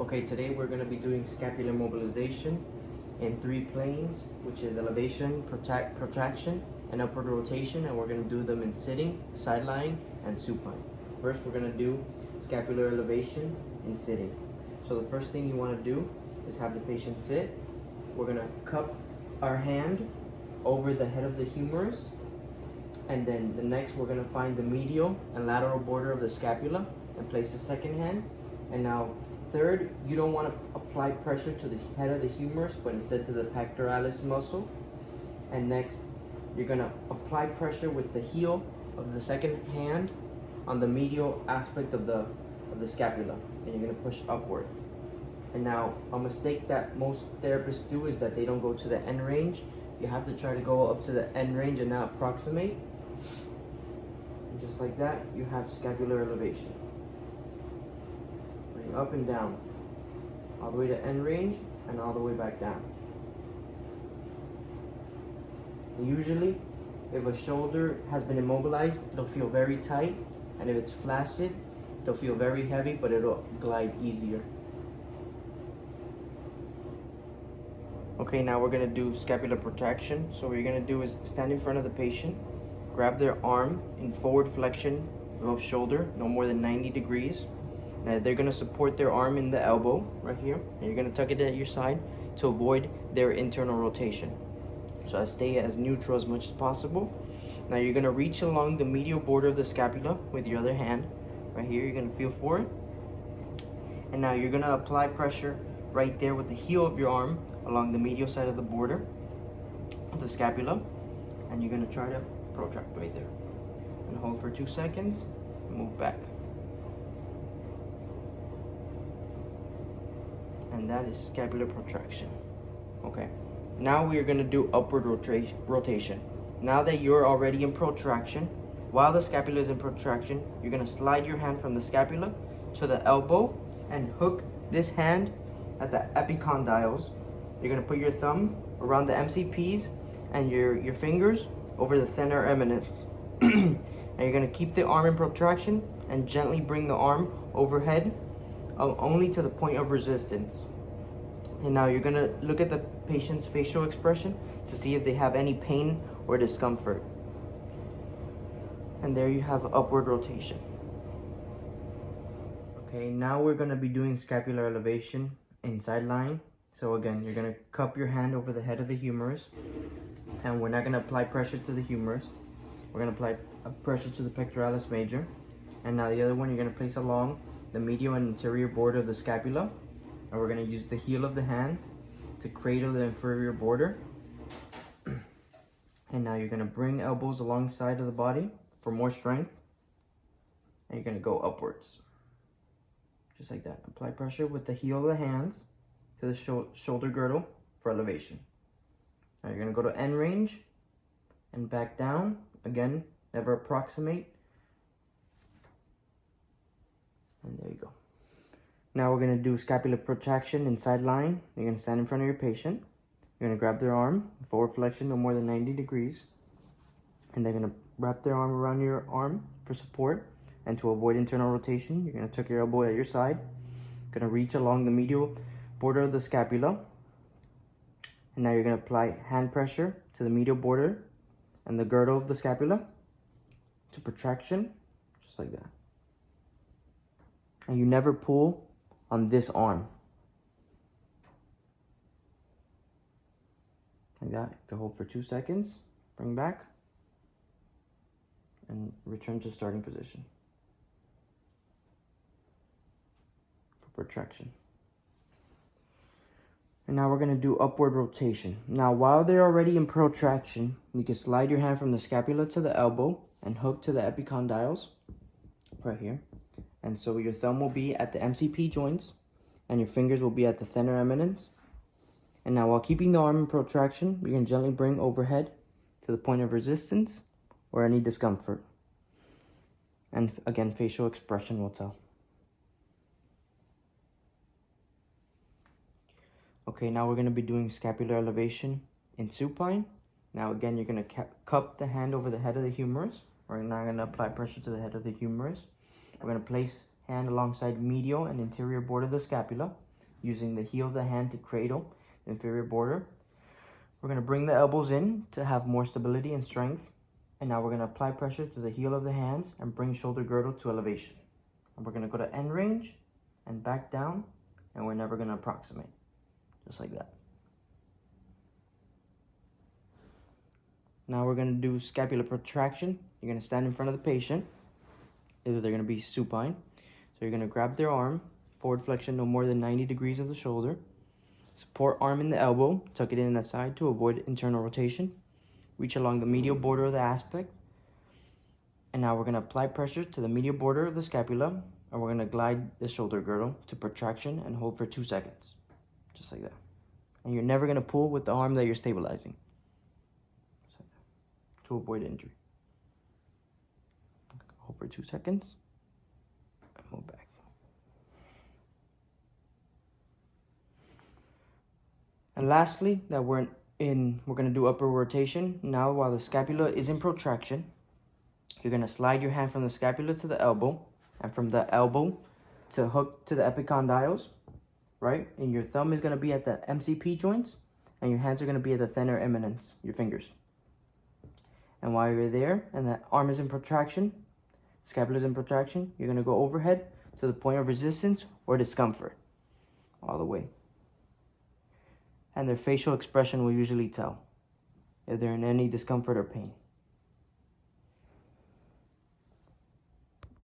Okay, today we're going to be doing scapular mobilization in 3 planes, which is elevation, protraction, and upward rotation, and we're going to do them in sitting, side lying, and supine. First, we're going to do scapular elevation in sitting. So the first thing you want to do is have the patient sit. We're going to cup our hand over the head of the humerus, and then the next we're going to find the medial and lateral border of the scapula and place the second hand. And now third, you don't want to apply pressure to the head of the humerus, but instead to the pectoralis muscle. And next, you're going to apply pressure with the heel of the second hand on the medial aspect of the scapula, and you're going to push upward. And now, a mistake that most therapists do is that they don't go to the end range. You have to try to go up to the end range and now approximate. And just like that, you have scapular elevation. Up and down, all the way to end range and all the way back down. Usually, if a shoulder has been immobilized, it'll feel very tight, and if it's flaccid, it'll feel very heavy, but it'll glide easier. Okay, now we're gonna do scapular protraction. So what you're gonna do is stand in front of the patient, grab their arm in forward flexion of shoulder, no more than 90 degrees. Now they're going to support their arm in the elbow right here, and you're going to tuck it at your side to avoid their internal rotation. So I stay as neutral as much as possible. Now you're going to reach along the medial border of the scapula with your other hand. Right here, you're going to feel for it. And now you're going to apply pressure right there with the heel of your arm along the medial side of the border of the scapula. And you're going to try to protract right there. And hold for 2 seconds, and move back. And that is scapular protraction. Okay, now we are going to do upward rotation. Now that you're already in protraction, while the scapula is in protraction, you're going to slide your hand from the scapula to the elbow and hook this hand at the epicondyles. You're going to put your thumb around the MCPs and your fingers over the thenar eminence. And you're going to keep the arm in protraction and gently bring the arm overhead only to the point of resistance. And now you're going to look at the patient's facial expression to see if they have any pain or discomfort. And there you have upward rotation. Okay, now we're going to be doing scapular elevation in side lying. So again, you're going to cup your hand over the head of the humerus, and we're not going to apply pressure to the humerus. We're going to apply pressure to the pectoralis major. And now the other one you're going to place along the medial and anterior border of the scapula, and we're going to use the heel of the hand to cradle the inferior border. And now you're going to bring elbows alongside of the body for more strength, and you're going to go upwards just like that. Apply pressure with the heel of the hands to the shoulder girdle for elevation. Now you're going to go to end range and back down. Again, never approximate. And there you go. Now we're going to do scapular protraction in side lying. You're going to stand in front of your patient. You're going to grab their arm, forward flexion no more than 90 degrees. And they're going to wrap their arm around your arm for support. And to avoid internal rotation, you're going to tuck your elbow at your side. You're going to reach along the medial border of the scapula. And now you're going to apply hand pressure to the medial border and the girdle of the scapula to protraction, just like that. And you never pull on this arm. Like that, to hold for 2 seconds, bring back, and return to starting position for protraction. And now we're going to do upward rotation. Now while they're already in protraction, you can slide your hand from the scapula to the elbow and hook to the epicondyles right here. And so your thumb will be at the MCP joints and your fingers will be at the thenar eminence. And now while keeping the arm in protraction, you can gently bring overhead to the point of resistance or any discomfort. And again, facial expression will tell. Okay, now we're going to be doing scapular elevation in supine. Now again, you're going to cup the hand over the head of the humerus. We're now going to apply pressure to the head of the humerus. We're going to place hand alongside medial and anterior border of the scapula. using the heel of the hand to cradle the inferior border. We're going to bring the elbows in to have more stability and strength. And now we're going to apply pressure to the heel of the hands and bring shoulder girdle to elevation. And we're going to go to end range and back down, and we're never going to approximate. Just like that. Now we're going to do scapular protraction. You're going to stand in front of the patient. Either they're going to be supine. So you're going to grab their arm, forward flexion no more than 90 degrees of the shoulder. Support arm in the elbow, tuck it in the side to avoid internal rotation. Reach along the medial border of the aspect. And now we're going to apply pressure to the medial border of the scapula, and we're going to glide the shoulder girdle to protraction and hold for 2 seconds. Just like that. And you're never going to pull with the arm that you're stabilizing. Just like that, to avoid injury. Hold for 2 seconds. And move back. And lastly, we're going to do upper rotation. Now, while the scapula is in protraction, you're going to slide your hand from the scapula to the elbow, and from the elbow to hook to the epicondyles, right? And your thumb is going to be at the MCP joints, and your hands are going to be at the thenar eminence, your fingers. And while you're there, and the arm is in protraction, scapula is in protraction, you're going to go overhead to the point of resistance or discomfort, all the way. And their facial expression will usually tell if they're in any discomfort or pain.